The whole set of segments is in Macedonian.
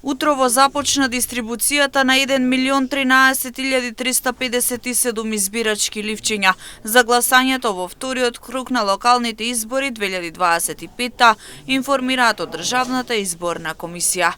Утрово започна дистрибуцијата на 1.013.357 избирачки ливчиња за гласањето во вториот круг на локалните избори 2025, информираат од Државната изборна комисија.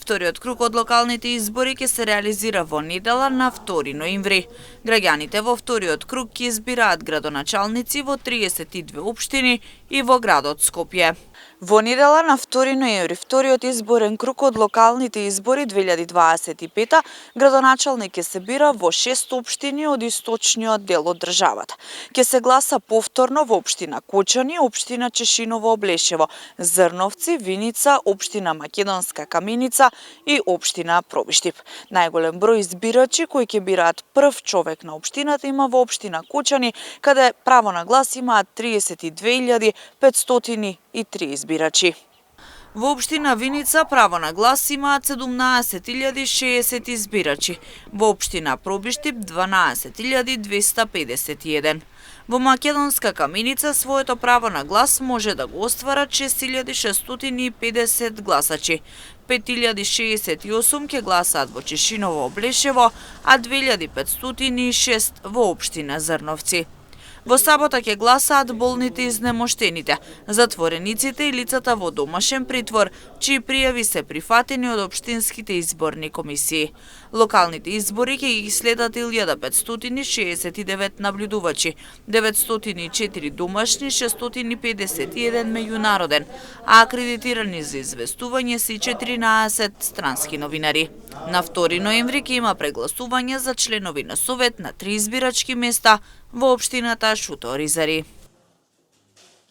Вториот круг од локалните избори ќе се реализира во недела на 2 ноември. Граѓаните во вториот круг ќе избираат градоначалници во 32 општини и во градот Скопје. Во недела на 2 ноември, вториот изборен круг од локалните избори 2025, градоначалник ќе се бира во 6 општини од источниот дел од државата. Ќе се гласа повторно во општина Кочани, општина Чешиново Облешево, Зрновци, Виница, општина Македонска Каменица и општина Пробиштип. Најголем број избирачи кои ќе бираат прв човек на општината има во општина Кочани, каде право на глас имаат 32.503 избирачи. Во општина Виница право на глас имаат 17.060 избирачи, во општина Пробиштип 12.251. Во Македонска Каменица своето право на глас може да го остварат 6.650 гласачи. 5.068 ќе гласаат во Чешиново Облешево, а 2.506 во општина Зрновци. Во сабота ќе гласаат болните и изнемоштените, затворениците и лицата во домашен притвор, чии пријави се прифатени од општинските изборни комисии. Локалните избори ќе ги следат 1569 наблюдувачи, 904 домашни, 651 меѓународен, а акредитирани за известување се 14 странски новинари. На 2 ноември ќе има прегласување за членови на совет на 3 избирачки места во општината Шуто Оризари.